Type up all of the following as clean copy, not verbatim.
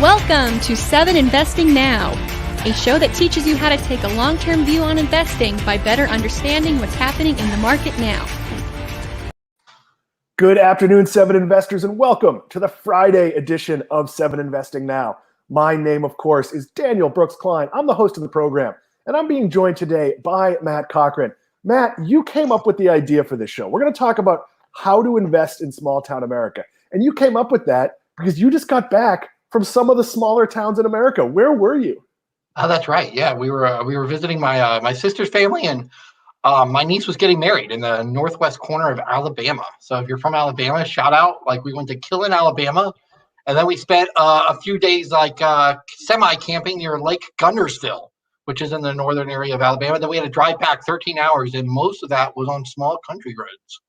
Welcome to 7 Investing Now, a show that teaches you how to take a long-term view on investing by better understanding what's happening in the market now. Good afternoon, 7 investors, and welcome to the Friday edition of 7 Investing Now. My name, of course, is Daniel Brooks Klein. I'm the host of the program, and I'm being joined today by Matt Cochrane. Matt, you came up with the idea for this show. We're going to talk about how to invest in small-town America, and you came up with that because you just got back from some of the smaller towns in America. Where were you? Oh, that's right. Yeah, we were visiting my sister's family, and my niece was getting married in the northwest corner of Alabama. So if you're from Alabama, shout out. Like, we went to Kine, Alabama, and then we spent a few days semi-camping near Lake Guntersville, which is in the northern area of Alabama. Then we had to drive back 13 hours, and most of that was on small country roads.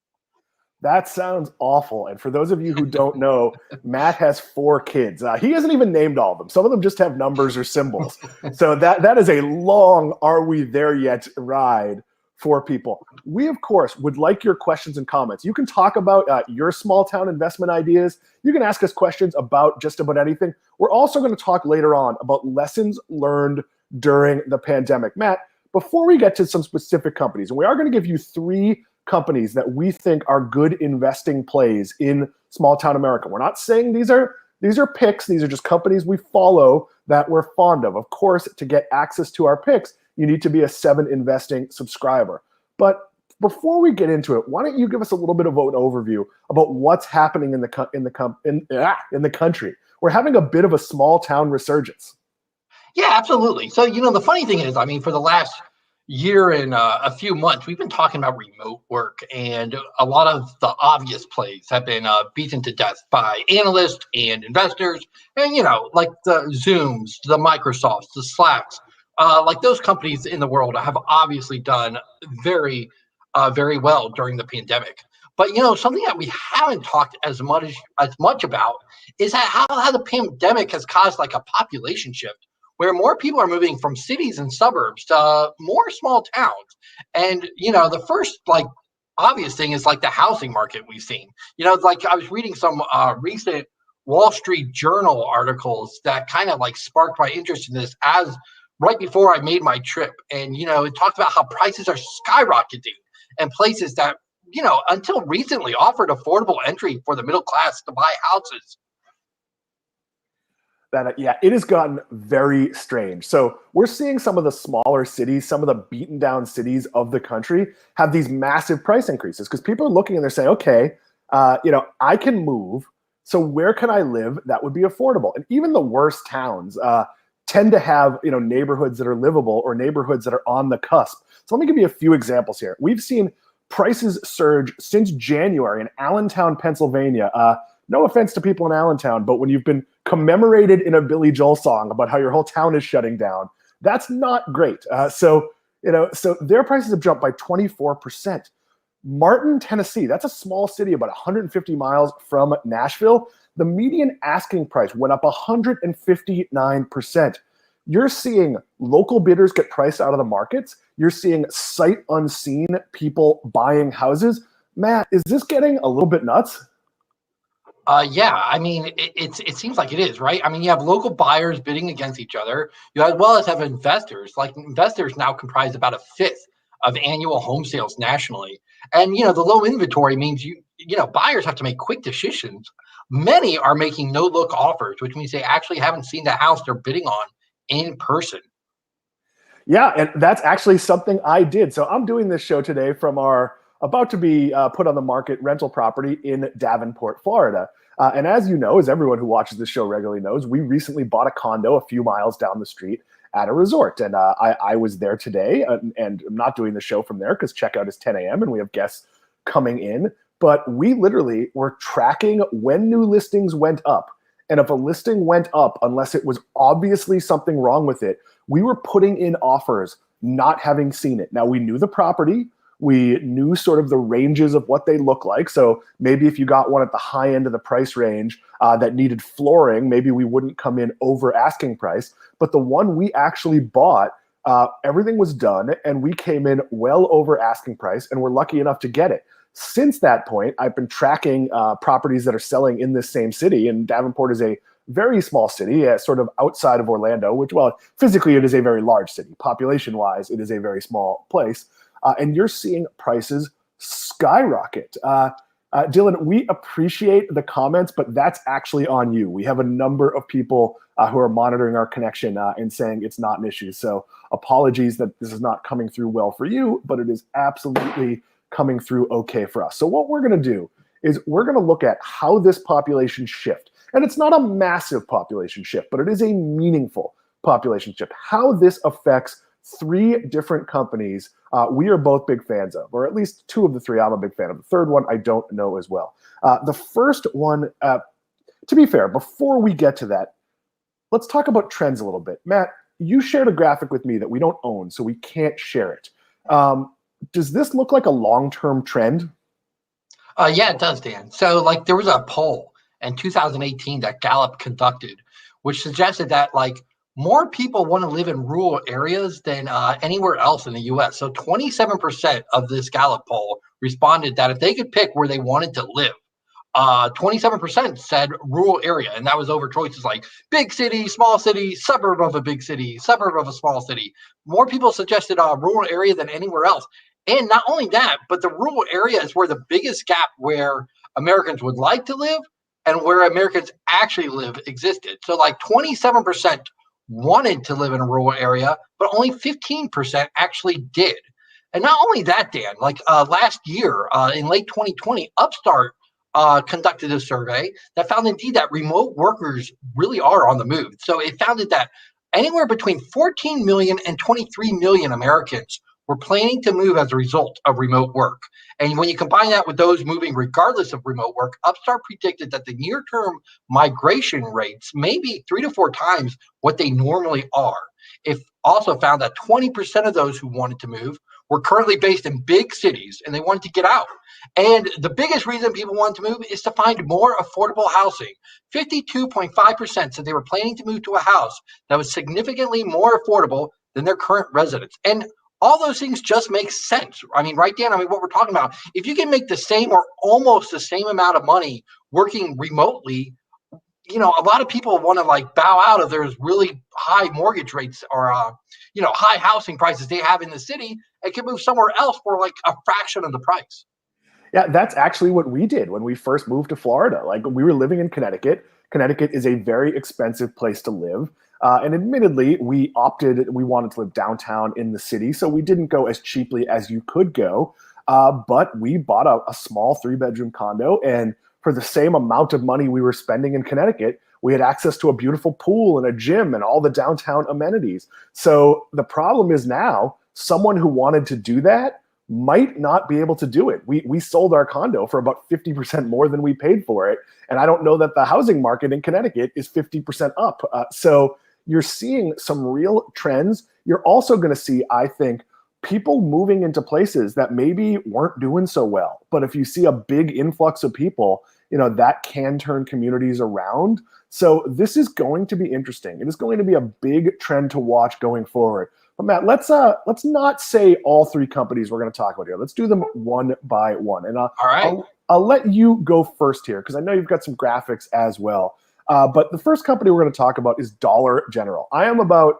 That sounds awful. And for those of you who don't know, Matt has 4 kids. He hasn't even named all of them. Some of them just have numbers or symbols. So that is a long "are we there yet" ride for people. We, of course, would like your questions and comments. You can talk about your small town investment ideas. You can ask us questions about just about anything. We're also going to talk later on about lessons learned during the pandemic. Matt, before we get to some specific companies, and we are going to give you 3 companies that we think are good investing plays in small town America. We're not saying these are picks. These are just companies we follow that we're fond of. Of course, to get access to our picks, you need to be a 7 Investing subscriber. But before we get into it, why don't you give us a little bit of an overview about what's happening in the country? We're having a bit of a small town resurgence. Yeah, absolutely. So, the funny thing is, for the last year and a few months, we've been talking about remote work, and a lot of the obvious plays have been beaten to death by analysts and investors, and like the Zooms, the Microsofts, the Slacks, like those companies in the world have obviously done very well during the pandemic. But something that we haven't talked as much about is how the pandemic has caused like a population shift, where more people are moving from cities and suburbs to more small towns. And, the first, obvious thing is, the housing market we've seen. I was reading some recent Wall Street Journal articles that kind of, sparked my interest in this as right before I made my trip. And, it talked about how prices are skyrocketing and places that, until recently offered affordable entry for the middle class to buy houses. It has gotten very strange. So we're seeing some of the smaller cities, some of the beaten down cities of the country have these massive price increases because people are looking and they're saying, okay, I can move. So where can I live that would be affordable? And even the worst towns tend to have, neighborhoods that are livable or neighborhoods that are on the cusp. So let me give you a few examples here. We've seen prices surge since January in Allentown, Pennsylvania. No offense to people in Allentown, but when you've been commemorated in a Billy Joel song about how your whole town is shutting down, that's not great. So their prices have jumped by 24%. Martin, Tennessee, that's a small city about 150 miles from Nashville. The median asking price went up 159%. You're seeing local bidders get priced out of the markets. You're seeing sight unseen people buying houses. Matt, is this getting a little bit nuts? It seems like it is, right? You have local buyers bidding against each other, as well as have investors. Investors now comprise about a fifth of annual home sales nationally. And, the low inventory means buyers have to make quick decisions. Many are making no-look offers, which means they actually haven't seen the house they're bidding on in person. Yeah, and that's actually something I did. So I'm doing this show today from our about to be put on the market rental property in Davenport, Florida. And as you know, as everyone who watches this show regularly knows, we recently bought a condo a few miles down the street at a resort. And I was there today, and I'm not doing the show from there because checkout is 10 a.m. and we have guests coming in. But we literally were tracking when new listings went up. And if a listing went up, unless it was obviously something wrong with it, we were putting in offers not having seen it. Now, we knew the property. We knew sort of the ranges of what they look like. So maybe if you got one at the high end of the price range that needed flooring, maybe we wouldn't come in over asking price. But the one we actually bought, everything was done and we came in well over asking price and we're lucky enough to get it. Since that point, I've been tracking properties that are selling in this same city, and Davenport is a very small city, sort of outside of Orlando, which, well, physically it is a very large city. Population-wise, it is a very small place. And you're seeing prices skyrocket. Dylan, we appreciate the comments, but that's actually on you. We have a number of people who are monitoring our connection and saying it's not an issue. So apologies that this is not coming through well for you, but it is absolutely coming through okay for us. So what we're going to do is we're going to look at how this population shift. And it's not a massive population shift, but it is a meaningful population shift. How this affects 3 different companies we are both big fans of, or at least 2 of the 3 I'm a big fan of. The third one I don't know as well. The first one, to be fair, before we get to that, let's talk about trends a little bit. Matt, you shared a graphic with me that we don't own, so we can't share it. Does this look like a long-term trend? Yeah, it does, Dan. So like there was a poll in 2018 that Gallup conducted, which suggested that like more people want to live in rural areas than anywhere else in the U.S. So 27% of this Gallup poll responded that if they could pick where they wanted to live, 27% said rural area. And that was over choices like big city, small city, suburb of a big city, suburb of a small city. More people suggested rural area than anywhere else. And not only that, but the rural area is where the biggest gap where Americans would like to live and where Americans actually live existed. So like 27% wanted to live in a rural area, but only 15% actually did. And not only that, Dan, like last year in late 2020, Upstart conducted a survey that found indeed that remote workers really are on the move. So it found that anywhere between 14 million and 23 million Americans were planning to move as a result of remote work. And when you combine that with those moving regardless of remote work, Upstart predicted that the near-term migration rates may be 3 to 4 times what they normally are. It also found that 20% of those who wanted to move were currently based in big cities and they wanted to get out. And the biggest reason people wanted to move is to find more affordable housing. 52.5% said they were planning to move to a house that was significantly more affordable than their current residence. And all those things just make sense. I mean, right, Dan? I mean, what we're talking about, if you can make the same or almost the same amount of money working remotely, you know, a lot of people want to like bow out of there's really high mortgage rates or, high housing prices they have in the city and can move somewhere else for like a fraction of the price. Yeah, that's actually what we did when we first moved to Florida. Like we were living in Connecticut. Connecticut is a very expensive place to live. And admittedly, we wanted to live downtown in the city, so we didn't go as cheaply as you could go. But we bought a small 3-bedroom condo, and for the same amount of money we were spending in Connecticut, we had access to a beautiful pool and a gym and all the downtown amenities. So the problem is now someone who wanted to do that might not be able to do it. We sold our condo for about 50% more than we paid for it. And I don't know that the housing market in Connecticut is 50% up. So you're seeing some real trends. You're also going to see, I think, people moving into places that maybe weren't doing so well. But if you see a big influx of people, that can turn communities around. So this is going to be interesting. It is going to be a big trend to watch going forward. But Matt, let's not say all 3 companies we're going to talk about here. Let's do them one by one. And all right. I'll let you go first here because I know you've got some graphics as well. But the first company we're going to talk about is Dollar General. I am about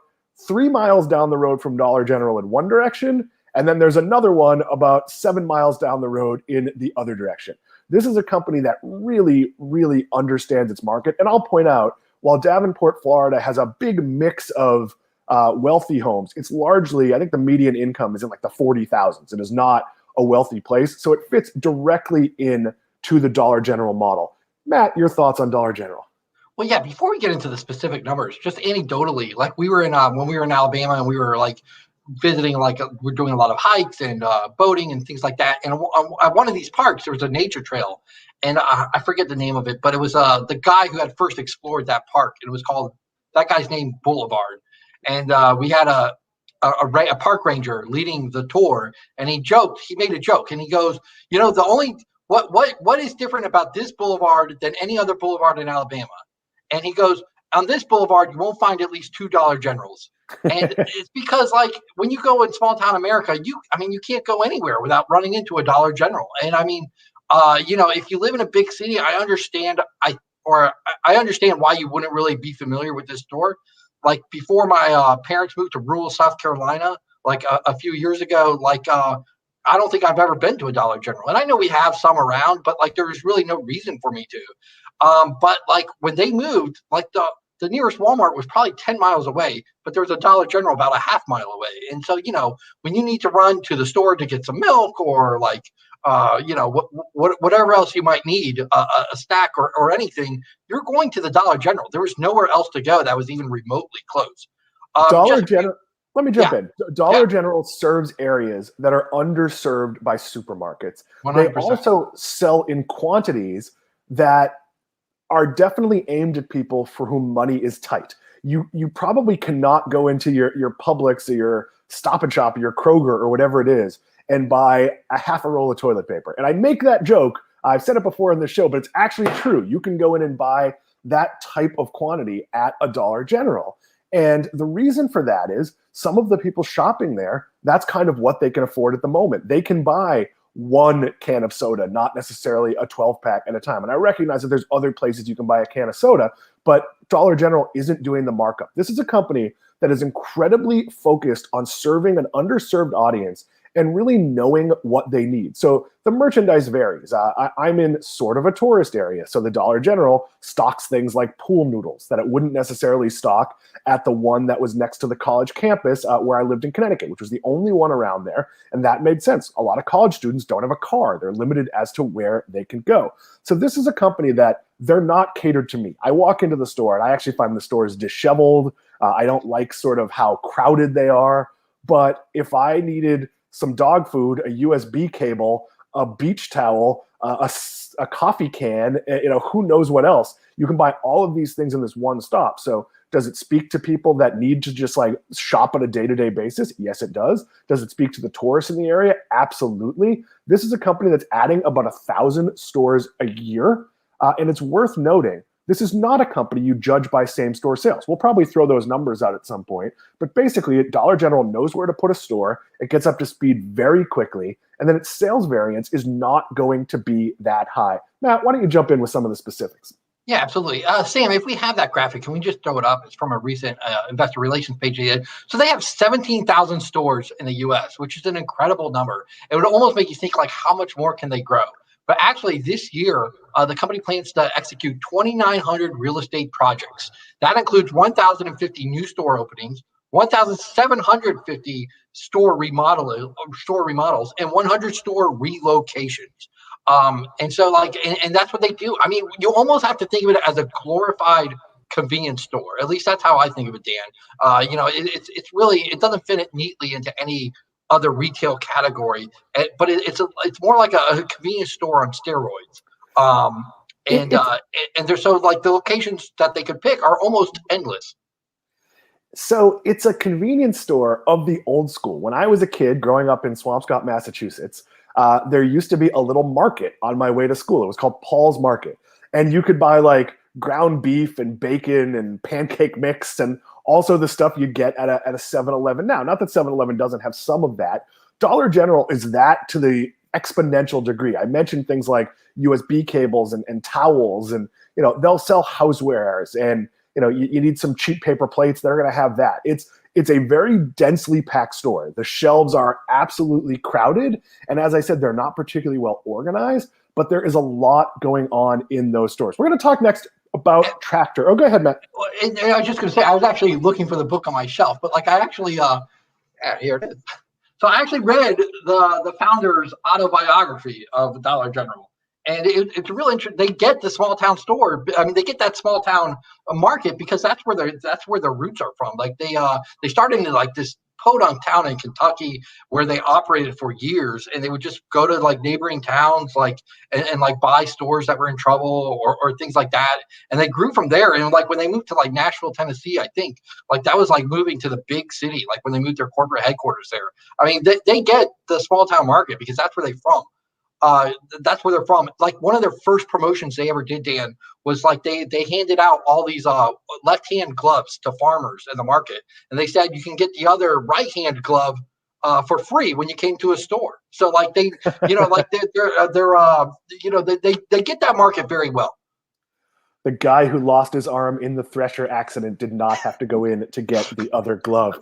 3 miles down the road from Dollar General in one direction, and then there's another one about 7 miles down the road in the other direction. This is a company that really, really understands its market. And I'll point out, while Davenport, Florida has a big mix of wealthy homes, it's largely, I think the median income is in like the 40,000s. It is not a wealthy place. So it fits directly in to the Dollar General model. Matt, your thoughts on Dollar General? Well, yeah, before we get into the specific numbers, just anecdotally, like we were in, when we were in Alabama and we were like visiting, we're doing a lot of hikes and boating and things like that. And at one of these parks, there was a nature trail. And I forget the name of it, but it was the guy who had first explored that park. It was called, that guy's name, Boulevard. And we had a park ranger leading the tour, and he made a joke, and he goes, the only, what is different about this boulevard than any other boulevard in Alabama? And he goes, on this boulevard, you won't find at least 2 Dollar Generals. And it's because, like, when you go in small town America, you can't go anywhere without running into a Dollar General. And I mean, if you live in a big city, I understand, or I understand why you wouldn't really be familiar with this store. Like before my parents moved to rural South Carolina, like a few years ago, I don't think I've ever been to a Dollar General. And I know we have some around, but like there's really no reason for me to. But like when they moved, like the nearest Walmart was probably 10 miles away, but there was a Dollar General about a half mile away. And so, when you need to run to the store to get some milk or like, whatever else you might need, a snack or anything, you're going to the Dollar General. There was nowhere else to go that was even remotely close. Dollar General. Let me jump in. Dollar Yeah. General serves areas that are underserved by supermarkets. 100%. They also sell in quantities that are definitely aimed at people for whom money is tight. You probably cannot go into your Publix or your Stop and Shop or your Kroger or whatever it is and buy a half a roll of toilet paper. And I make that joke. I've said it before in the show, but it's actually true. You can go in and buy that type of quantity at a Dollar General. And the reason for that is some of the people shopping there, that's kind of what they can afford at the moment. They can buy one can of soda, not necessarily a 12-pack at a time. And I recognize that there's other places you can buy a can of soda, but Dollar General isn't doing the markup. This is a company that is incredibly focused on serving an underserved audience and really knowing what they need. So the merchandise varies. I'm in sort of a tourist area, so the Dollar General stocks things like pool noodles that it wouldn't necessarily stock at the one that was next to the college campus where I lived in Connecticut, which was the only one around there, and that made sense. A lot of college students don't have a car. They're limited as to where they can go. So this is a company that they're not catered to me. I walk into the store, and I actually find the stores disheveled. I don't like sort of how crowded they are, but if I needed some dog food, a USB cable, a beach towel, a coffee can, who knows what else. You can buy all of these things in this one stop. So does it speak to people that need to just like shop on a day-to-day basis? Yes, it does. Does it speak to the tourists in the area? Absolutely. This is a company that's adding about 1,000 stores a year. And it's worth noting, this is not a company you judge by same-store sales. We'll probably throw those numbers out at some point. But basically, Dollar General knows where to put a store. It gets up to speed very quickly. And then its sales variance is not going to be that high. Matt, why don't you jump in with some of the specifics? Yeah, absolutely. Sam, if we have that graphic, can we just throw it up? It's from a recent investor relations page they did. So they have 17,000 stores in the U.S., which is an incredible number. It would almost make you think, like, how much more can they grow? But actually, this year, the company plans to execute 2,900 real estate projects. That includes 1,050 new store openings, 1,750 store remodels, and 100 store relocations. And so, and that's what they do. I mean, you almost have to think of it as a glorified convenience store. At least that's how I think of it, Dan. It's really, it doesn't fit it neatly into any other retail category, but it's more like a convenience store on steroids. And they're so, like, the locations that they could pick are almost endless. So it's a convenience store of the old school. When I was a kid growing up in Swampscott, Massachusetts, there used to be a little market on my way to school. It was called Paul's Market. And you could buy like ground beef and bacon and pancake mix and also the stuff you get at a 7-Eleven now. Not that 7-Eleven doesn't have some of that. Dollar General is that to the exponential degree. I mentioned things like USB cables and towels, and they'll sell housewares, and you need some cheap paper plates. They're going to have that. It's a very densely packed store. The shelves are absolutely crowded, and as I said, they're not particularly well organized. But there is a lot going on in those stores. We're going to talk next about Tractor. Oh, go ahead, Matt. And I was just going to say, I was actually looking for the book on my shelf, but like I actually, here it is. So I actually read the founder's autobiography of Dollar General. And it's really interesting. They get the small town store. I mean, they get that small town market because that's where their roots are from. Like they started in like this podunk town in Kentucky where they operated for years, and they would just go to like neighboring towns, like and like buy stores that were in trouble or things like that. And they grew from there. And like when they moved to like Nashville, Tennessee, I think like that was like moving to the big city. Like when they moved their corporate headquarters there. I mean, they get the small town market because that's where they're from. That's where they're from. Like one of their first promotions they ever did, Dan, was like they handed out all these left-hand gloves to farmers in the market, and they said you can get the other right-hand glove for free when you came to a store. So like they, like they get that market very well. The guy who lost his arm in the Thresher accident did not have to go in to get the other glove.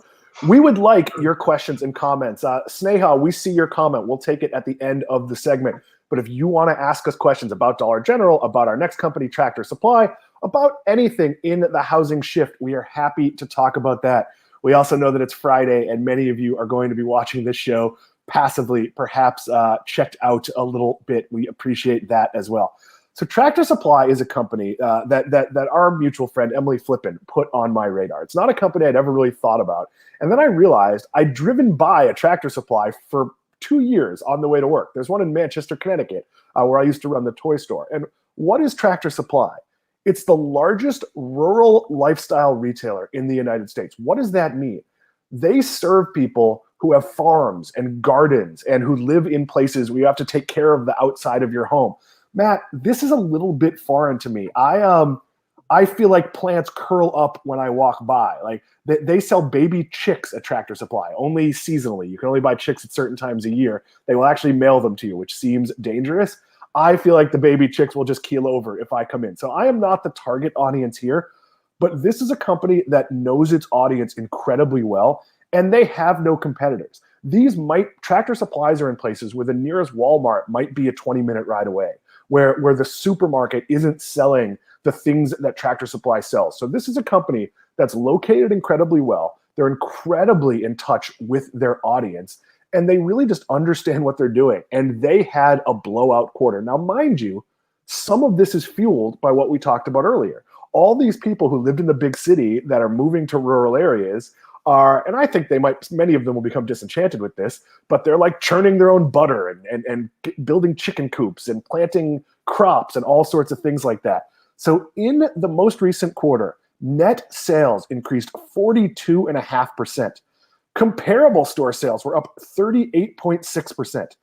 We would like your questions and comments. Sneha, we see your comment. We'll take it at the end of the segment. But if you want to ask us questions about Dollar General, about our next company, Tractor Supply, about anything in the housing shift, we are happy to talk about that. We also know that it's Friday, and many of you are going to be watching this show passively, perhaps checked out a little bit. We appreciate that as well. So Tractor Supply is a company that our mutual friend, Emily Flippen, put on my radar. It's not a company I'd ever really thought about. And then I realized I'd driven by a Tractor Supply for 2 years on the way to work. There's one in Manchester, Connecticut, where I used to run the toy store. And what is Tractor Supply? It's the largest rural lifestyle retailer in the United States. What does that mean? They serve people who have farms and gardens and who live in places where you have to take care of the outside of your home. Matt, this is a little bit foreign to me. I feel like plants curl up when I walk by. Like they sell baby chicks at Tractor Supply, only seasonally. You can only buy chicks at certain times a year. They will actually mail them to you, which seems dangerous. I feel like the baby chicks will just keel over if I come in. So I am not the target audience here, but this is a company that knows its audience incredibly well, and they have no competitors. Tractor Supplies are in places where the nearest Walmart might be a 20-minute ride away, where the supermarket isn't selling the things that Tractor Supply sells. So this is a company that's located incredibly well. They're incredibly in touch with their audience, and they really just understand what they're doing. And they had a blowout quarter. Now, mind you, some of this is fueled by what we talked about earlier. All these people who lived in the big city that are moving to rural areas are, and I think many of them will become disenchanted with this, but they're like churning their own butter and building chicken coops and planting crops and all sorts of things like that. So in the most recent quarter, net sales increased 42.5%. Comparable store sales were up 38.6%.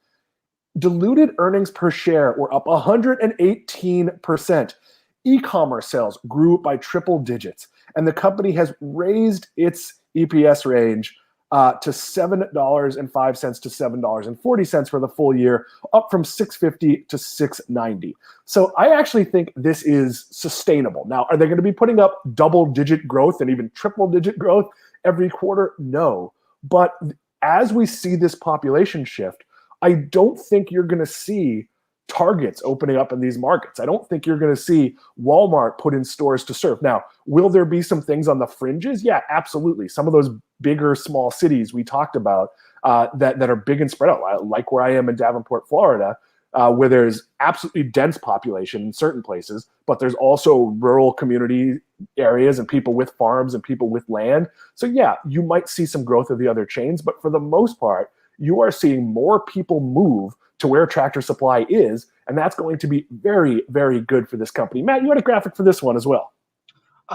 Diluted earnings per share were up 118%. E-commerce sales grew by triple digits, and the company has raised its EPS range to $7.05 to $7.40 for the full year, up from $6.50 to $6.90. So I actually think this is sustainable. Now, are they going to be putting up double-digit growth and even triple-digit growth every quarter? No. But as we see this population shift, I don't think you're going to see Targets opening up in these markets. I don't think you're going to see Walmart put in stores to serve. Now, will there be some things on the fringes? Yeah, absolutely. Some of those bigger, small cities we talked about that are big and spread out, like where I am in Davenport, Florida, where there's absolutely dense population in certain places, but there's also rural community areas and people with farms and people with land. So yeah, you might see some growth of the other chains, but for the most part, you are seeing more people move to where Tractor Supply is, and that's going to be very, very good for this company. Matt, you had a graphic for this one as well.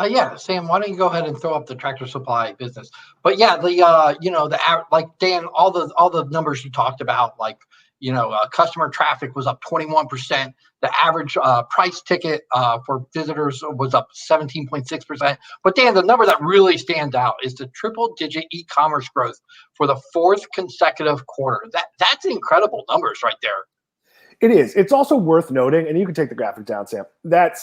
Yeah, Sam, why don't you go ahead and throw up the Tractor Supply business? But yeah, like Dan, all the numbers you talked about, customer traffic was up 21%. The average price ticket for visitors was up 17.6%. But Dan, the number that really stands out is the triple-digit e-commerce growth for the fourth consecutive quarter. That's incredible numbers right there. It is. It's also worth noting, and you can take the graphic down, Sam, that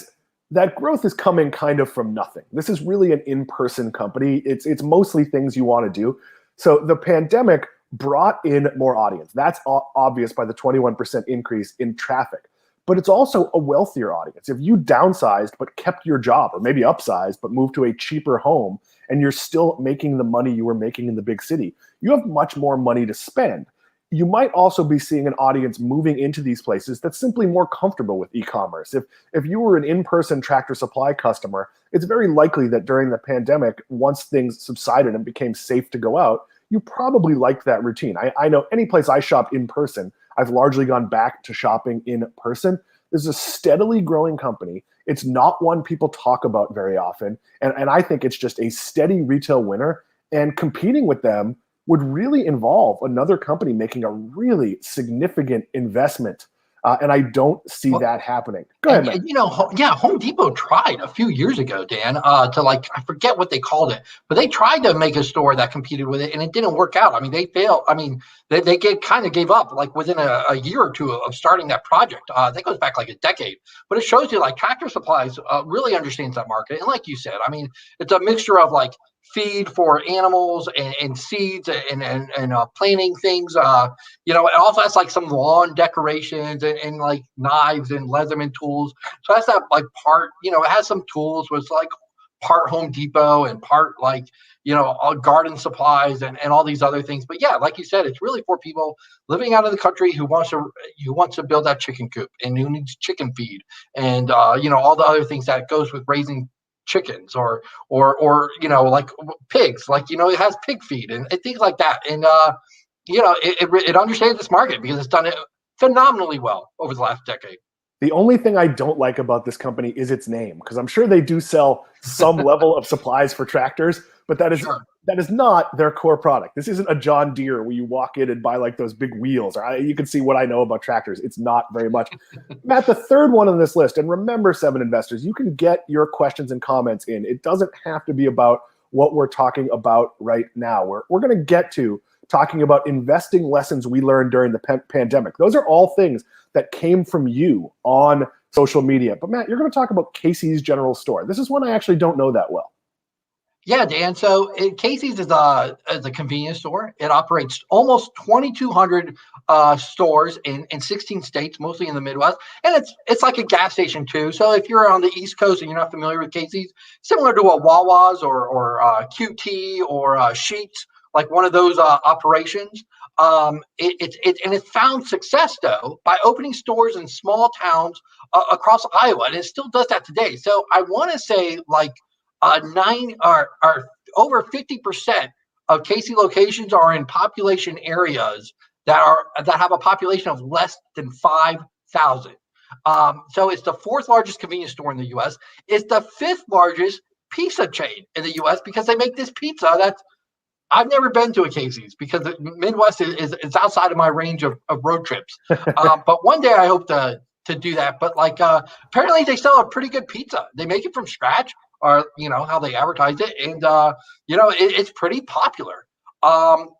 growth is coming kind of from nothing. This is really an in-person company. It's mostly things you want to do. So the pandemic brought in more audience. That's obvious by the 21% increase in traffic. But it's also a wealthier audience. If you downsized but kept your job, or maybe upsized but moved to a cheaper home, and you're still making the money you were making in the big city, you have much more money to spend. You might also be seeing an audience moving into these places that's simply more comfortable with e-commerce. If you were an in-person Tractor Supply customer, it's very likely that during the pandemic, once things subsided and became safe to go out, you probably liked that routine. I know any place I shop in person, I've largely gone back to shopping in person. This is a steadily growing company. It's not one people talk about very often. And I think it's just a steady retail winner. And competing with them would really involve another company making a really significant investment And I don't see that happening. Go ahead, Matt. Home Depot tried a few years ago, Dan, to I forget what they called it, but they tried to make a store that competed with it, and it didn't work out. I mean, they failed. I mean, they kind of gave up within a year or two of starting that project. That goes back a decade, but it shows you Tractor Supplies really understands that market. And like you said, I mean, it's a mixture of feed for animals and seeds and planting things. It also has some lawn decorations and knives and Leatherman tools. So that's that part. It has some tools with part Home Depot and part all garden supplies and all these other things. But yeah, like you said, it's really for people living out of the country who wants to build that chicken coop and who needs chicken feed and all the other things that goes with raising chickens or pigs, it has pig feed and things like that. And it understands this market because it's done it phenomenally well over the last decade. The only thing I don't like about this company is its name, because I'm sure they do sell some level of supplies for tractors, but that is not their core product. This isn't a John Deere where you walk in and buy those big wheels. You can see what I know about tractors. It's not very much. Matt, the third one on this list, and remember, 7 Investors, you can get your questions and comments in. It doesn't have to be about what we're talking about right now. We're going to get to talking about investing lessons we learned during the pandemic. Those are all things that came from you on social media. But Matt, you're going to talk about Casey's General Store. This is one I actually don't know that well. Yeah, Dan. So Casey's is a convenience store. It operates almost 2,200 stores in 16 states, mostly in the Midwest. And it's like a gas station too. So if you're on the East Coast and you're not familiar with Casey's, similar to a Wawa's or QT or Sheetz, one of those operations. It's found success though by opening stores in small towns across Iowa, and it still does that today. So I want to say over 50% of Casey locations are in population areas that have a population of less than 5,000. So it's the 4th largest convenience store in the U.S. It's the 5th largest pizza chain in the U.S. because they make this pizza that's I've never been to a Casey's because the Midwest is outside of my range of road trips. But one day I hope to do that. But apparently they sell a pretty good pizza. They make it from scratch, or how they advertise it, and it's pretty popular.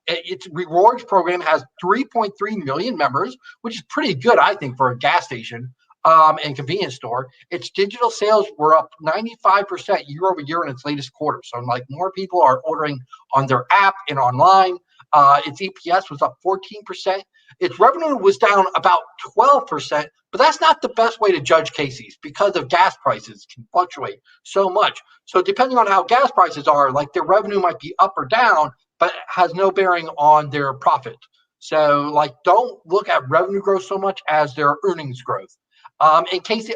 Its rewards program has 3.3 million members, which is pretty good, I think, for a gas station and convenience store. Its digital sales were up 95% year over year in its latest quarter. So more people are ordering on their app and online. Its EPS was up 14%. Its revenue was down about 12%, but that's not the best way to judge Casey's because of gas prices can fluctuate so much. So depending on how gas prices are, their revenue might be up or down, but has no bearing on their profit. So don't look at revenue growth so much as their earnings growth. And Casey,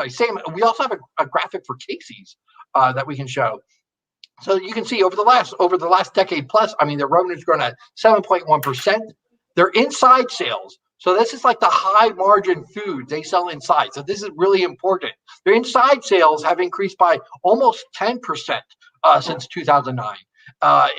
Sam, we also have a graphic for Casey's that we can show. So you can see over the last decade plus, their revenue's grown at 7.1%. Their inside sales. So this is the high margin food they sell inside. So this is really important. Their inside sales have increased by almost 10% since 2009.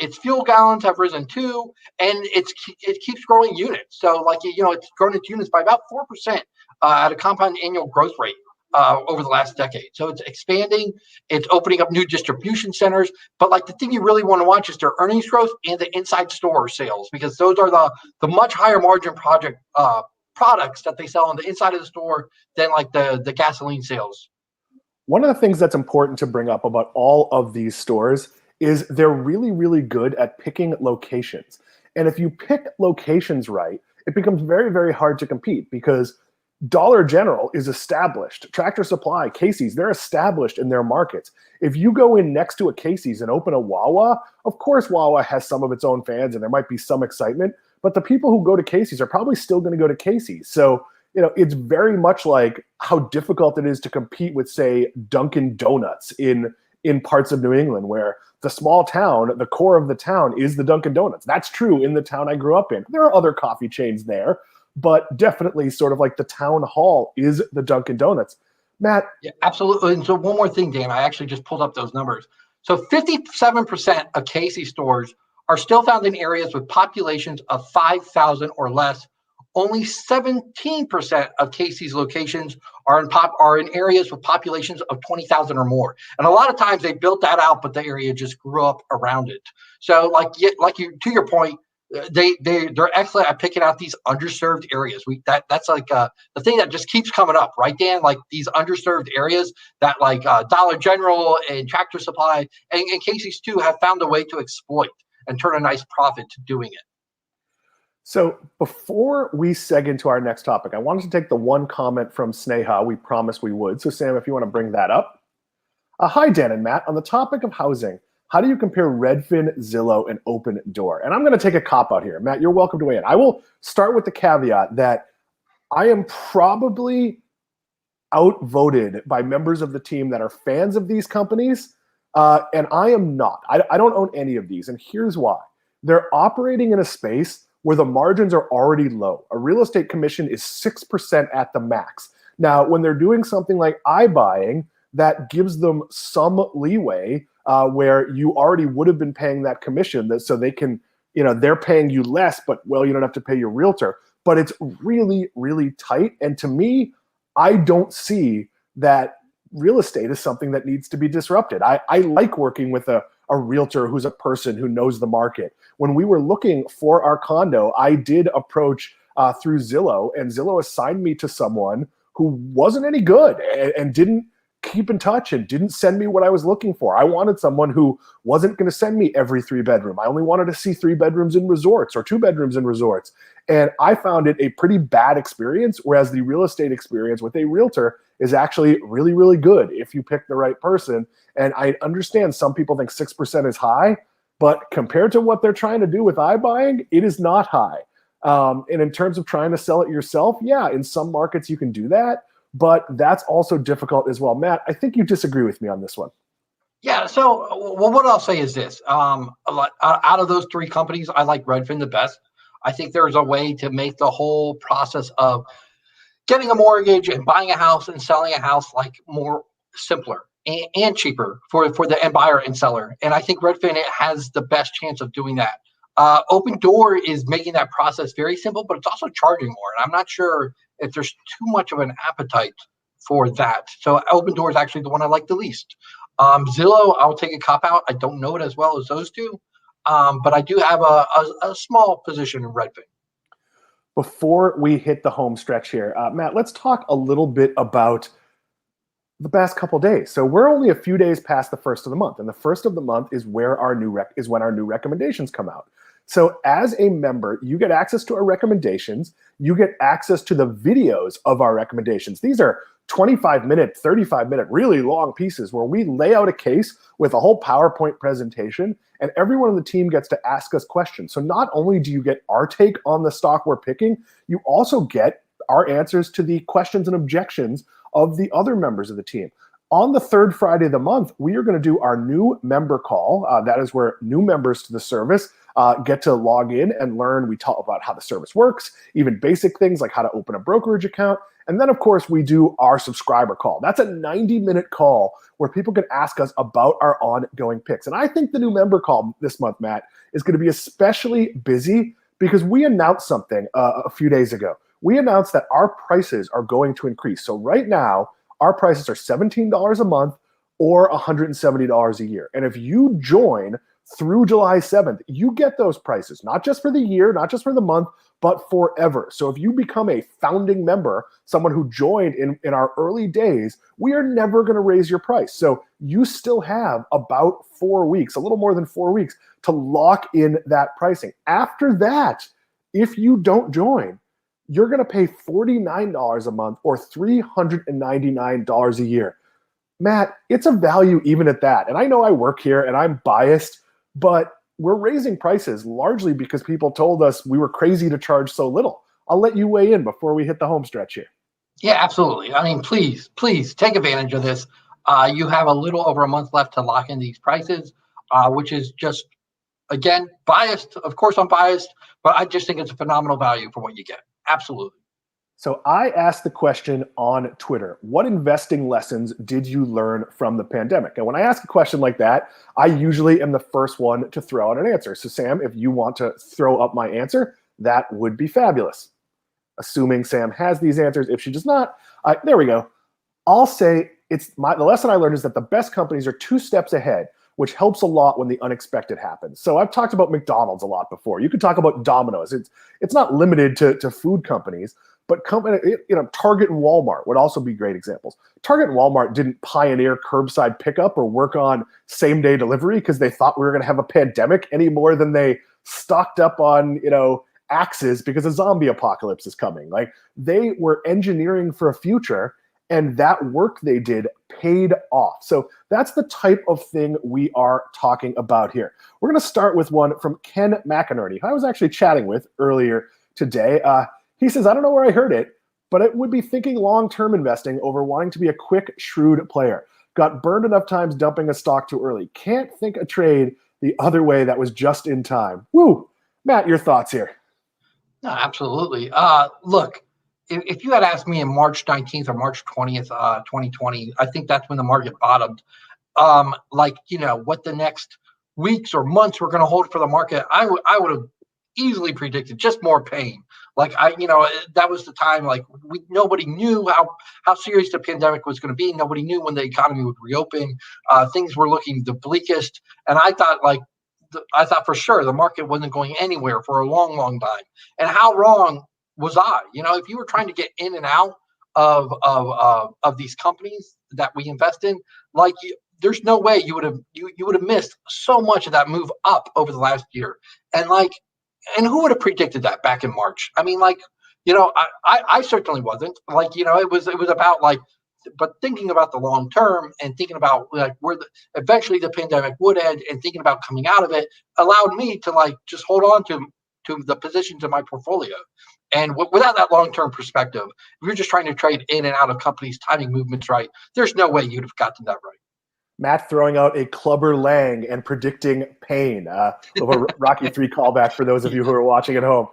Its fuel gallons have risen too, and it keeps growing units. So it's grown its units by about 4% at a compound annual growth rate over the last decade. So it's expanding, it's opening up new distribution centers. But the thing you really want to watch is their earnings growth and the inside store sales, because those are the much higher margin products that they sell on the inside of the store than the gasoline sales. One of the things that's important to bring up about all of these stores is they're really, really good at picking locations. And if you pick locations right, it becomes very, very hard to compete because Dollar General is established. Tractor Supply, Casey's, they're established in their markets. If you go in next to a Casey's and open a Wawa, of course Wawa has some of its own fans and there might be some excitement, but the people who go to Casey's are probably still going to go to Casey's. So, it's very much like how difficult it is to compete with, say, Dunkin' Donuts in parts of New England, where the small town, the core of the town is the Dunkin' Donuts. That's true in the town I grew up in. There are other coffee chains there, but definitely sort of the town hall is the Dunkin' Donuts. Matt? Yeah, absolutely. And so one more thing, Dan, I actually just pulled up those numbers. So 57% of Casey stores are still found in areas with populations of 5,000 or less, only 17% of Casey's locations are in areas with populations of 20,000 or more. And a lot of times they built that out, but the area just grew up around it. So to your point, they're excellent at picking out these underserved areas. That's like the thing that just keeps coming up, right, Dan? Like these underserved areas that Dollar General and Tractor Supply and Casey's too have found a way to exploit and turn a nice profit to doing it. So before we seg into our next topic, I wanted to take the one comment from Sneha. We promised we would. So Sam, if you want to bring that up. Hi, Dan and Matt. On the topic of housing, how do you compare Redfin, Zillow, and Open Door? And I'm going to take a cop out here. Matt, you're welcome to weigh in. I will start with the caveat that I am probably outvoted by members of the team that are fans of these companies, and I am not. I don't own any of these, and here's why. They're operating in a space where the margins are already low. A real estate commission is 6% at the max. Now, when they're doing something like iBuying, that gives them some leeway where you already would have been paying that commission, so they can, they're paying you less, but you don't have to pay your realtor. But it's really, really tight. And to me, I don't see that real estate is something that needs to be disrupted. I like working with a realtor who's a person who knows the market. When we were looking for our condo, I did approach through Zillow, and Zillow assigned me to someone who wasn't any good and didn't keep in touch and didn't send me what I was looking for. I wanted someone who wasn't going to send me every 3-bedroom. I only wanted to see 3 bedrooms in resorts or 2 bedrooms in resorts. And I found it a pretty bad experience, whereas the real estate experience with a realtor is actually really, really good if you pick the right person. And I understand some people think 6% is high, but compared to what they're trying to do with iBuying, it is not high. And in terms of trying to sell it yourself, yeah, in some markets you can do that, but that's also difficult as well. Matt, I think you disagree with me on this one. Yeah, so what I'll say is this. Out of those 3 companies, I like Redfin the best. I think there's a way to make the whole process of getting a mortgage and buying a house and selling a house more simpler and cheaper for the end buyer and seller. And I think Redfin has the best chance of doing that. Open Door is making that process very simple, but it's also charging more. And I'm not sure if there's too much of an appetite for that. So Open Door is actually the one I like the least. Zillow, I'll take a cop out. I don't know it as well as those two, but I do have a small position in Redfin. Before we hit the home stretch here, Matt, let's talk a little bit about the past couple days. So we're only a few days past the first of the month, and the first of the month is where our new when our new recommendations come out. So as a member, you get access to our recommendations. You get access to the videos of our recommendations. These are 25-minute, 35-minute, really long pieces where we lay out a case with a whole PowerPoint presentation, and everyone on the team gets to ask us questions. So not only do you get our take on the stock we're picking, you also get our answers to the questions and objections of the other members of the team. On the 3rd Friday of the month, we are going to do our new member call. That is where new members to the service get to log in and learn. We talk about how the service works, even basic things like how to open a brokerage account. And then, of course, we do our subscriber call. That's a 90-minute call where people can ask us about our ongoing picks. And I think the new member call this month, Matt, is going to be especially busy because we announced something a few days ago. We announced that our prices are going to increase. So right now, our prices are $17 a month or $170 a year. And if you join through July 7th, you get those prices, not just for the year, not just for the month, but forever. So if you become a founding member, someone who joined in our early days, we are never going to raise your price. So you still have about 4 weeks, a little more than 4 weeks, to lock in that pricing. After that, if you don't join, you're going to pay $49 a month or $399 a year. Matt, it's a value even at that. And I know I work here and I'm biased, but we're raising prices largely because people told us we were crazy to charge so little. I'll let you weigh in before we hit the home stretch here. Yeah, absolutely. I mean, please take advantage of this. You have a little over a month left to lock in these prices, which is just, again, biased. Of course, I'm biased, but I just think it's a phenomenal value for what you get. Absolutely. So I asked the question on Twitter, what investing lessons did you learn from the pandemic? And when I ask a question like that, I usually am the first one to throw out an answer. So Sam, if you want to throw up my answer, that would be fabulous. assuming Sam has these answers. If she does not, there we go. I'll say the lesson I learned is that the best companies are 2 steps ahead, which helps a lot when the unexpected happens. So I've talked about McDonald's a lot before. You could talk about Domino's. It's not limited to food companies, but Target and Walmart would also be great examples. Target and Walmart didn't pioneer curbside pickup or work on same-day delivery because they thought we were going to have a pandemic any more than they stocked up on, axes because a zombie apocalypse is coming. Like, they were engineering for a future, and that work they did paid off. So that's the type of thing we are talking about here. We're going to start with one from Ken McInerney, who I was actually chatting with earlier today. He says, I don't know where I heard it, but it would be thinking long-term investing over wanting to be a quick, shrewd player. Got burned enough times dumping a stock too early. Can't think a trade the other way that was just in time. Woo! Matt, your thoughts here. No, absolutely. Look, if you had asked me in March 19th or March 20th, 2020, I think that's when the market bottomed. What the next weeks or months were going to hold for the market, I would have easily predicted just more pain. That was the time, nobody knew how serious the pandemic was going to be. Nobody knew when the economy would reopen. Things were looking the bleakest. And I thought for sure the market wasn't going anywhere for a long, long time. And how wrong was I? If you were trying to get in and out of these companies that we invest in, there's no way you would have missed so much of that move up over the last year. And who would have predicted that back in March? I mean, I certainly wasn't. It was about but thinking about the long term and thinking about where eventually the pandemic would end and thinking about coming out of it allowed me to just hold on to the positions in my portfolio. And without that long term perspective, if you're just trying to trade in and out of companies, timing movements right, there's no way you'd have gotten that right. Matt throwing out a Clubber Lang and predicting pain. Of a Rocky 3 callback for those of you who are watching at home.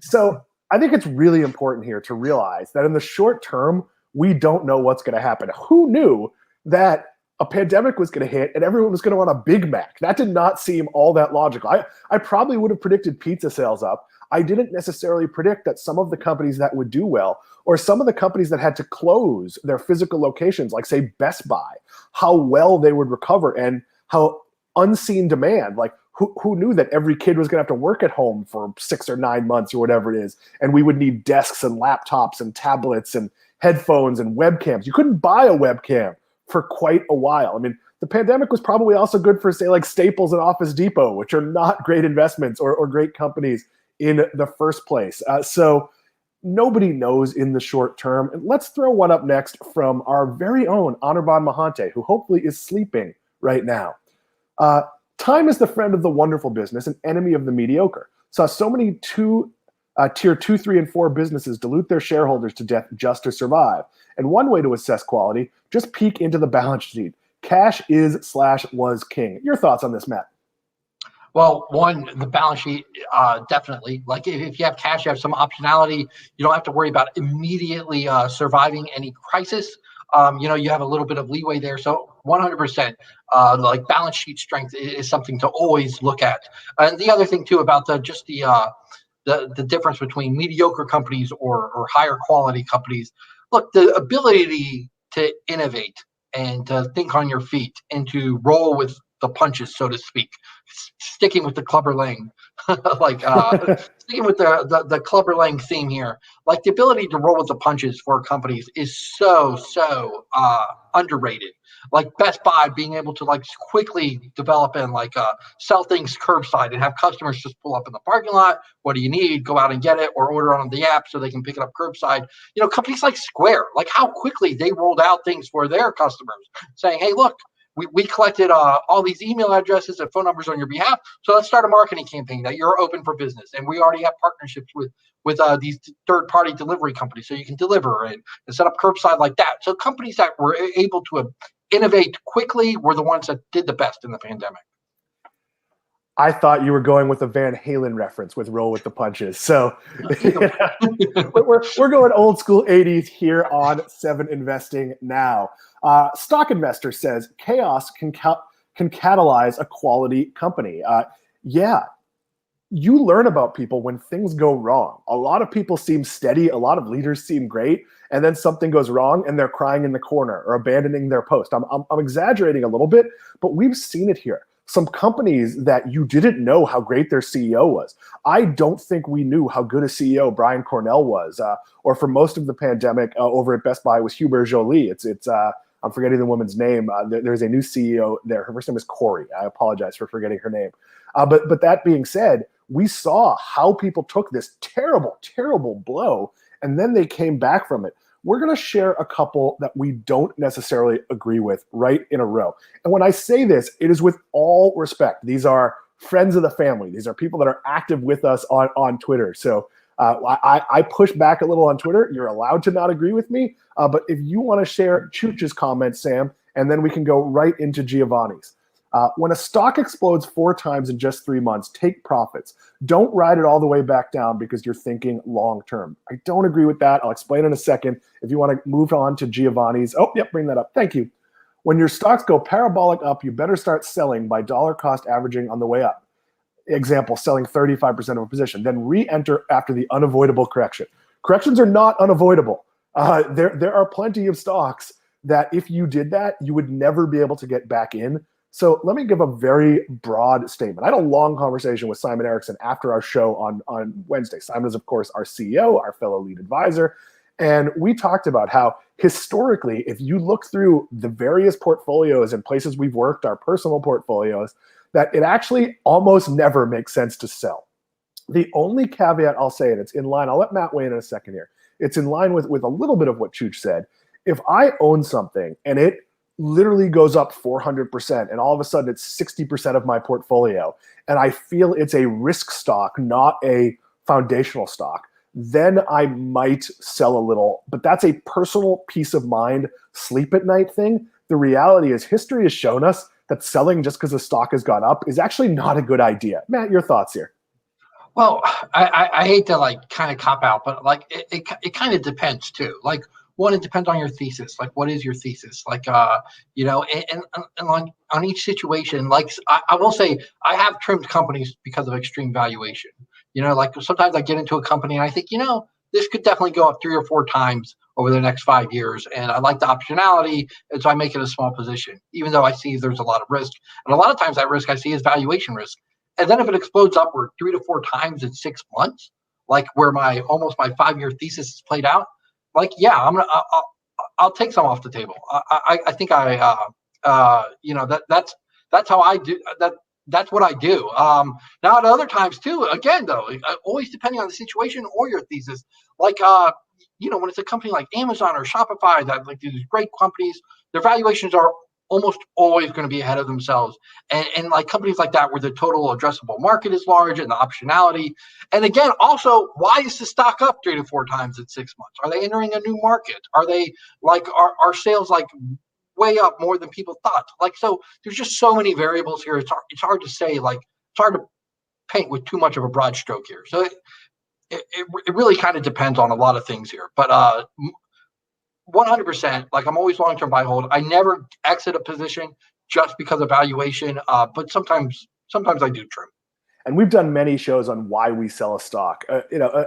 So I think it's really important here to realize that in the short term, we don't know what's going to happen. Who knew that a pandemic was going to hit and everyone was going to want a Big Mac? That did not seem all that logical. I probably would have predicted pizza sales up. I didn't necessarily predict that some of the companies that would do well, or some of the companies that had to close their physical locations, like say Best Buy, how well they would recover and how unseen demand, who knew that every kid was going to have to work at home for 6 or 9 months or whatever it is, and we would need desks and laptops and tablets and headphones and webcams. You couldn't buy a webcam for quite a while. I mean, the pandemic was probably also good for, say, Staples and Office Depot, which are not great investments or great companies in the first place. So nobody knows in the short term. And let's throw one up next from our very own Anirban Mahante, who hopefully is sleeping right now. Time is the friend of the wonderful business and enemy of the mediocre. Saw so many tier 2, 3, and 4 businesses dilute their shareholders to death just to survive. And one way to assess quality, just peek into the balance sheet. Cash is/was king. Your thoughts on this, Matt? Well, one, the balance sheet, definitely. If you have cash, you have some optionality. You don't have to worry about immediately surviving any crisis. You have a little bit of leeway there. So 100%, balance sheet strength is something to always look at. And the other thing too about the difference between mediocre companies or higher quality companies. Look, the ability to innovate and to think on your feet and to roll with the punches, so to speak, sticking with the Clubber Lang, sticking with the Clubber Lang theme here, the ability to roll with the punches for companies is so underrated. Best Buy being able to quickly develop and sell things curbside and have customers just pull up in the parking lot. What do you need? Go out and get it, or order on the app so they can pick it up curbside. Companies like Square, how quickly they rolled out things for their customers, saying, "Hey, look, we collected all these email addresses and phone numbers on your behalf. So let's start a marketing campaign that you're open for business. And we already have partnerships with these third-party delivery companies, so you can deliver and set up curbside like that." So companies that were able to innovate quickly were the ones that did the best in the pandemic. I thought you were going with a Van Halen reference with roll with the punches. So we're going old school 80s here on 7 Investing Now. Stock Investor says chaos can catalyze a quality company. Yeah, you learn about people when things go wrong. A lot of people seem steady. A lot of leaders seem great. And then something goes wrong and they're crying in the corner or abandoning their post. I'm exaggerating a little bit, but we've seen it here. Some companies that you didn't know how great their CEO was. I don't think we knew how good a CEO Brian Cornell was, or for most of the pandemic over at Best Buy was Hubert Joly. I'm forgetting the woman's name. There's a new CEO there. Her first name is Corey. I apologize for forgetting her name. But that being said, we saw how people took this terrible, terrible blow, and then they came back from it. We're going to share a couple that we don't necessarily agree with right in a row. And when I say this, it is with all respect. These are friends of the family. These are people that are active with us on Twitter. So I push back a little on Twitter. You're allowed to not agree with me. But if you want to share Chooch's comments, Sam, and then we can go right into Giovanni's. When a stock explodes 4 times in just 3 months, take profits. Don't ride it all the way back down because you're thinking long term. I don't agree with that. I'll explain in a second. If you want to move on to Giovanni's. Oh, yep, bring that up. Thank you. When your stocks go parabolic up, you better start selling by dollar cost averaging on the way up. Example, selling 35% of a position. Then re-enter after the unavoidable correction. Corrections are not unavoidable. There are plenty of stocks that if you did that, you would never be able to get back in. So let me give a very broad statement. I had a long conversation with Simon Erickson after our show on Wednesday. Simon is, of course, our CEO, our fellow lead advisor. And we talked about how historically, if you look through the various portfolios and places we've worked, our personal portfolios, that it actually almost never makes sense to sell. The only caveat I'll say, and it's in line, I'll let Matt weigh in a second here. It's in line with a little bit of what Chooch said. If I own something and it literally goes up 400% and all of a sudden it's 60% of my portfolio and I feel it's a risk stock, not a foundational stock, then I might sell a little. But that's a personal peace of mind, sleep at night thing. The reality is history has shown us that selling just because the stock has gone up is actually not a good idea. Matt, your thoughts here? Well, I hate to kind of cop out, but it kind of depends too. One, it depends on your thesis. What is your thesis? And on each situation, I will say, I have trimmed companies because of extreme valuation. Sometimes I get into a company and I think, this could definitely go up 3 or 4 times over the next 5 years. And I like the optionality. And so I make it a small position, even though I see there's a lot of risk. And a lot of times that risk I see is valuation risk. And then if it explodes upward 3 to 4 times in 6 months, where my 5-year thesis is played out, yeah, I'll take some off the table. I think that's how I do that. That's what I do. Now at other times too, again though, always depending on the situation or your thesis. When it's a company like Amazon or Shopify, that these great companies, their valuations are almost always going to be ahead of themselves. And companies like that where the total addressable market is large and the optionality. And again, also, why is the stock up 3 to 4 times in 6 months? Are they entering a new market? Are they are sales way up more than people thought? So there's just so many variables here. It's hard to say, it's hard to paint with too much of a broad stroke here. So it really kind of depends on a lot of things here. But 100%, I'm always long-term buy hold. I never exit a position just because of valuation, but sometimes I do trim. And we've done many shows on why we sell a stock.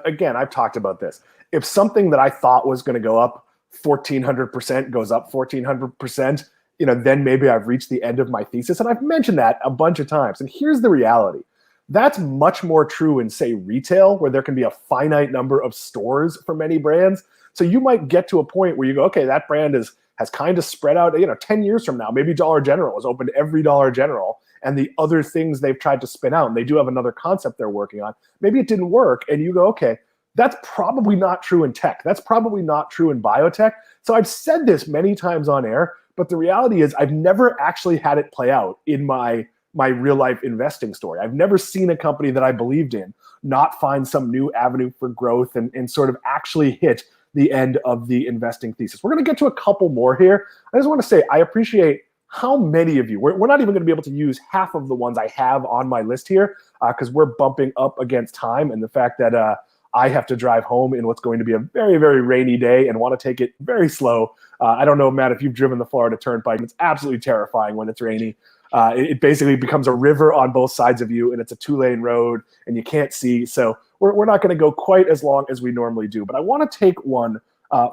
Again, I've talked about this. If something that I thought was going to go up 1,400% goes up 1,400%, then maybe I've reached the end of my thesis. And I've mentioned that a bunch of times. And here's the reality. That's much more true in, say, retail, where there can be a finite number of stores for many brands. So you might get to a point where you go, okay, that brand has kind of spread out, 10 years from now, maybe Dollar General is open to every Dollar General and the other things they've tried to spin out. And they do have another concept they're working on. Maybe it didn't work. And you go, okay, that's probably not true in tech. That's probably not true in biotech. So I've said this many times on air, but the reality is I've never actually had it play out in my real life investing story. I've never seen a company that I believed in not find some new avenue for growth and sort of actually hit the end of the investing thesis. We're going to get to a couple more here. I just want to say I appreciate how many of you, we're not even going to be able to use half of the ones I have on my list here because we're bumping up against time and the fact that I have to drive home in what's going to be a very, very rainy day and want to take it very slow. I don't know, Matt, if you've driven the Florida Turnpike. It's absolutely terrifying when it's rainy. It basically becomes a river on both sides of you, and it's a 2-lane road, and you can't see. So we're not going to go quite as long as we normally do. But I want to take one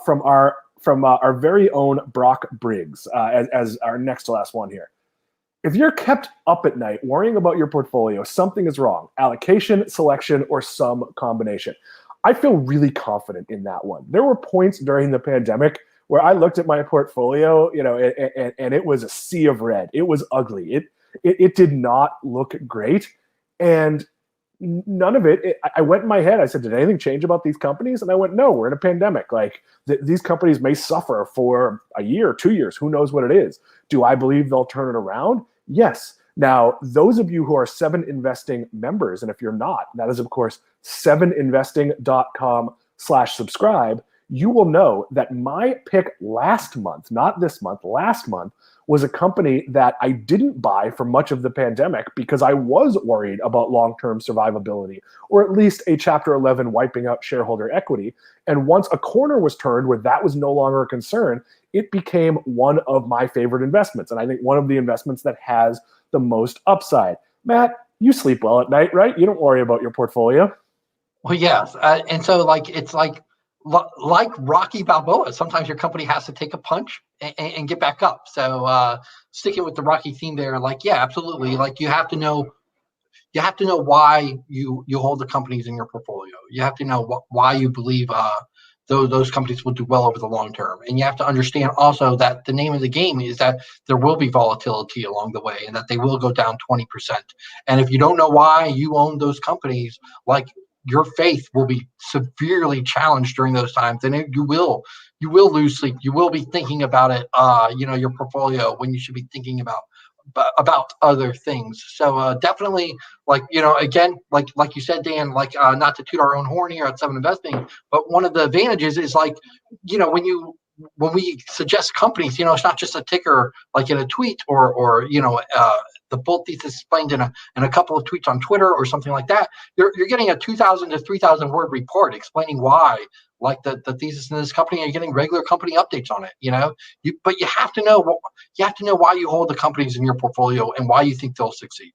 from our very own Brock Briggs as our next to last one here. If you're kept up at night worrying about your portfolio, something is wrong. Allocation, selection, or some combination. I feel really confident in that one. There were points during the pandemic where I looked at my portfolio, and it was a sea of red. It was ugly. It did not look great. And none of it, I went in my head, I said, did anything change about these companies? And I went, no, we're in a pandemic. Like these companies may suffer for a year, 2 years, who knows what it is. Do I believe they'll turn it around? Yes. Now, those of you who are 7 Investing members, and if you're not, that is, of course, 7investing.com/subscribe, you will know that my pick last month, not this month, last month, was a company that I didn't buy for much of the pandemic because I was worried about long-term survivability, or at least a Chapter 11 wiping out shareholder equity. And once a corner was turned where that was no longer a concern, it became one of my favorite investments. And I think one of the investments that has the most upside. Matt, you sleep well at night, right? You don't worry about your portfolio. Well, yes. And so it's like Rocky Balboa, sometimes your company has to take a punch and get back up. So sticking with the Rocky theme there, yeah, absolutely. Like you have to know why you hold the companies in your portfolio. You have to know why you believe those companies will do well over the long term. And you have to understand also that the name of the game is that there will be volatility along the way and that they will go down 20%. And if you don't know why you own those companies, like your faith will be severely challenged during those times, and you will lose sleep. You will be thinking about it, your portfolio, when you should be thinking about other things. So definitely, again, like you said, Dan, not to toot our own horn here at 7 Investing, but one of the advantages is when we suggest companies, it's not just a ticker like in a tweet or the bull thesis explained in a couple of tweets on Twitter or something like that. You're getting a 2,000 to 3,000 word report explaining why, like the thesis in this company, and you're getting regular company updates on it. But you have to know why you hold the companies in your portfolio and why you think they'll succeed.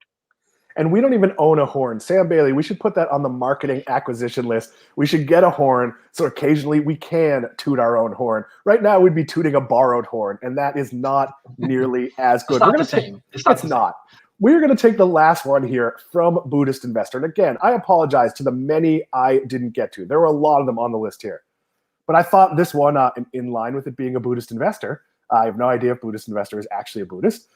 And we don't even own a horn. Sam Bailey, we should put that on the marketing acquisition list. We should get a horn so occasionally we can toot our own horn. Right now, we'd be tooting a borrowed horn, and that is not nearly as good. It's not the same. It's not. We're going to take the last one here from Buddhist Investor. And again, I apologize to the many I didn't get to. There were a lot of them on the list here. But I thought this one, in line with it being a Buddhist investor, I have no idea if Buddhist Investor is actually a Buddhist.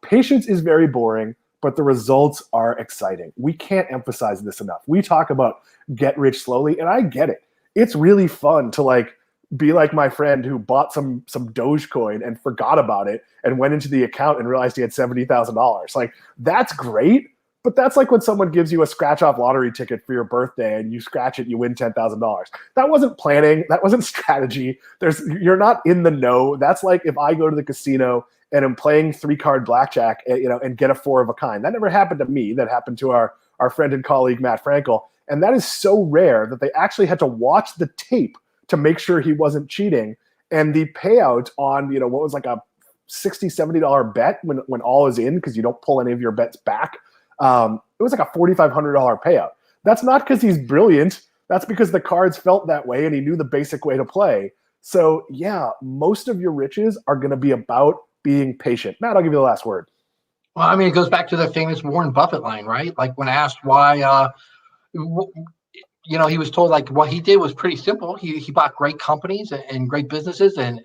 Patience is very boring, but the results are exciting. We can't emphasize this enough. We talk about get rich slowly, and I get it. It's really fun to be like my friend who bought some Dogecoin and forgot about it and went into the account and realized he had $70,000. That's great, but that's like when someone gives you a scratch-off lottery ticket for your birthday and you scratch it, you win $10,000. That wasn't planning. That wasn't strategy. You're not in the know. That's like if I go to the casino and I'm playing 3-card blackjack, and get a 4 of a kind. That never happened to me. That happened to our friend and colleague, Matt Frankel. And that is so rare that they actually had to watch the tape to make sure he wasn't cheating. And the payout on, what was like a $60, $70 bet when all is in, because you don't pull any of your bets back, it was like a $4,500 payout. That's not because he's brilliant. That's because the cards felt that way and he knew the basic way to play. So yeah, most of your riches are going to be about being patient. Matt, I'll give you the last word. Well, I mean, it goes back to the famous Warren Buffett line, right? Like when asked why, he was told what he did was pretty simple. He bought great companies and great businesses and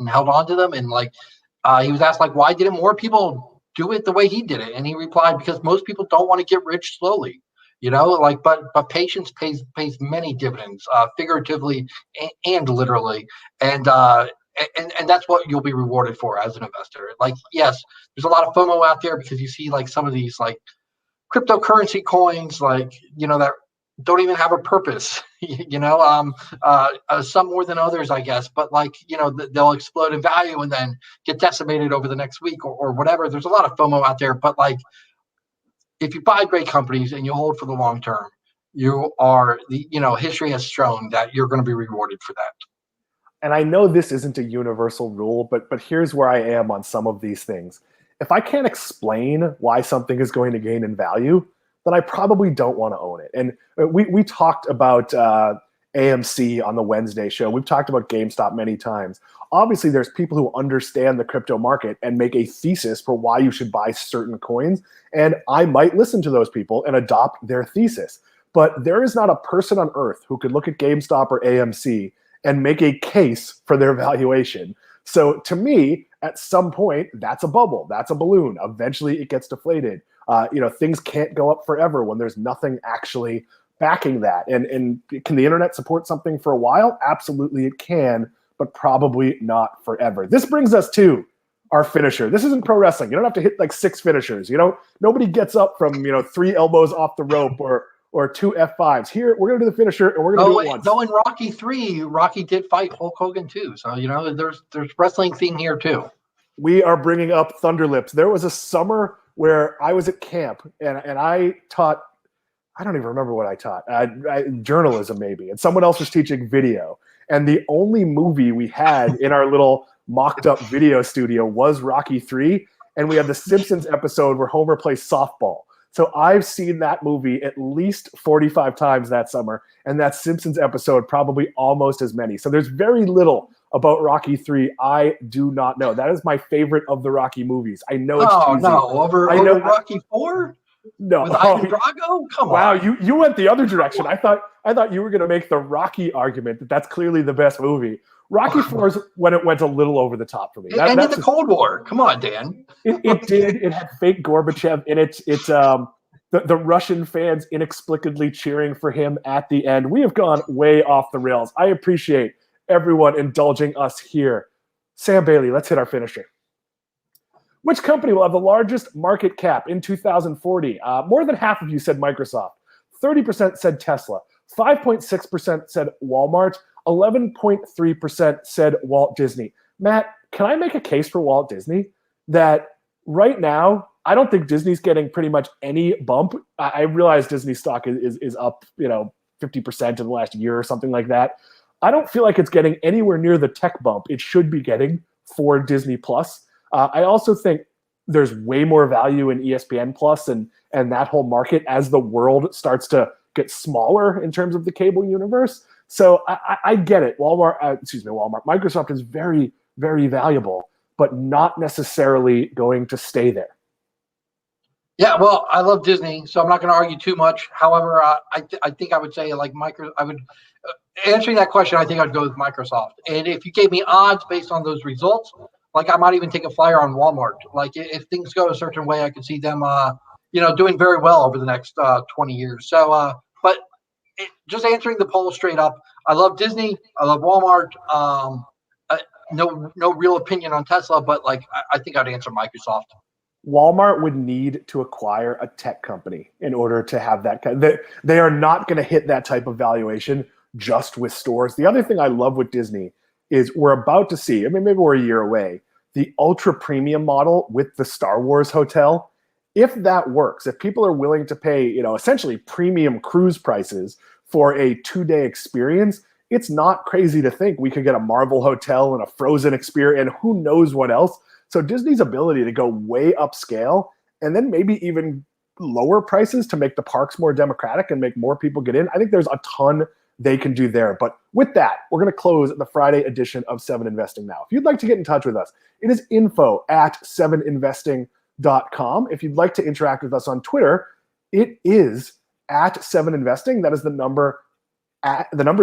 held on to them. And he was asked why didn't more people do it the way he did it? And he replied, because most people don't want to get rich slowly. But patience pays many dividends, figuratively and literally. And that's what you'll be rewarded for as an investor. Yes, there's a lot of FOMO out there because you see some of these cryptocurrency coins, that don't even have a purpose, some more than others, I guess, but they'll explode in value and then get decimated over the next week or whatever. There's a lot of FOMO out there, but if you buy great companies and you hold for the long term, history has shown that you're going to be rewarded for that. And I know this isn't a universal rule, but here's where I am on some of these things. if I can't explain why something is going to gain in value, then I probably don't want to own it. And we talked about AMC on the Wednesday show. We've talked about GameStop many times. Obviously, there's people who understand the crypto market and make a thesis for why you should buy certain coins. And I might listen to those people and adopt their thesis. But there is not a person on earth who could look at GameStop or AMC and make a case for their valuation. So to me, at some point, that's a bubble. That's a balloon. Eventually, it gets deflated. Things can't go up forever when there's nothing actually backing that. And can the internet support something for a while? Absolutely, it can, but probably not forever. This brings us to our finisher. This isn't pro wrestling. You don't have to hit like 6 finishers. Nobody gets up from 3 elbows off the rope or 2 F5s. Here, we're going to do the finisher, and we're going to do it once. Though in Rocky 3, Rocky did fight Hulk Hogan too. So, there's wrestling theme here too. We are bringing up Thunder Lips. There was a summer where I was at camp, and I taught, I don't even remember what I taught, journalism maybe, and someone else was teaching video. And the only movie we had in our little mocked-up video studio was Rocky 3, and we had the Simpsons episode where Homer plays softball. So I've seen that movie at least 45 times that summer, and that Simpsons episode probably almost as many. So there's very little about Rocky 3 I do not know. That is my favorite of the Rocky movies. I know it's cheesy. Over Rocky 4? No. With Ivan Drago? Come on. Wow, you went the other direction. I thought you were going to make the Rocky argument that that's clearly the best movie. Rocky 4 is when it went a little over the top for me. And in the Cold War. Come on, Dan. It did. It had fake Gorbachev in it. It's the Russian fans inexplicably cheering for him at the end. We have gone way off the rails. I appreciate everyone indulging us here. Sam Bailey, let's hit our finisher. Which company will have the largest market cap in 2040? More than half of you said Microsoft. 30% said Tesla. 5.6% said Walmart. 11.3% said Walt Disney. Matt, can I make a case for Walt Disney that right now, I don't think Disney's getting pretty much any bump. I realize Disney stock is up, 50% in the last year or something like that. I don't feel like it's getting anywhere near the tech bump it should be getting for Disney Plus. I also think there's way more value in ESPN Plus and that whole market as the world starts to get smaller in terms of the cable universe. So I get it. Microsoft is very, very valuable, but not necessarily going to stay there. Yeah, well, I love Disney, so I'm not going to argue too much. However, I think I would say answering that question, I think I'd go with Microsoft. And if you gave me odds based on those results, I might even take a flyer on Walmart. If things go a certain way, I could see them, doing very well over the next 20 years. So, just answering the poll straight up, I love Disney. I love Walmart. No real opinion on Tesla, but I think I'd answer Microsoft. Walmart would need to acquire a tech company in order to have that. They are not going to hit that type of valuation just with stores. The other thing I love with Disney is we're about to see, maybe we're a year away, the ultra premium model with the Star Wars hotel. If that works, if people are willing to pay, essentially premium cruise prices for a 2-day experience, it's not crazy to think we could get a Marvel hotel and a Frozen experience and who knows what else. So Disney's ability to go way upscale and then maybe even lower prices to make the parks more democratic and make more people get in, I think there's a ton they can do there. But with that, we're going to close the Friday edition of 7 Investing Now. If you'd like to get in touch with us, it is info@7investing.com. If you'd like to interact with us on Twitter, it is @7investing. That is the number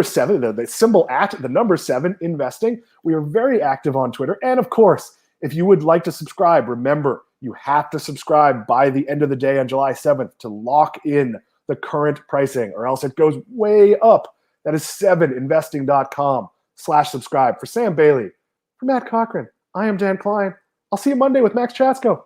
7, the symbol @7 investing. We are very active on Twitter. And of course, if you would like to subscribe, remember, you have to subscribe by the end of the day on July 7th to lock in the current pricing, or else it goes way up. That is 7investing.com/subscribe. For Sam Bailey, for Matt Cochrane, I am Dan Klein. I'll see you Monday with Max Chatsko.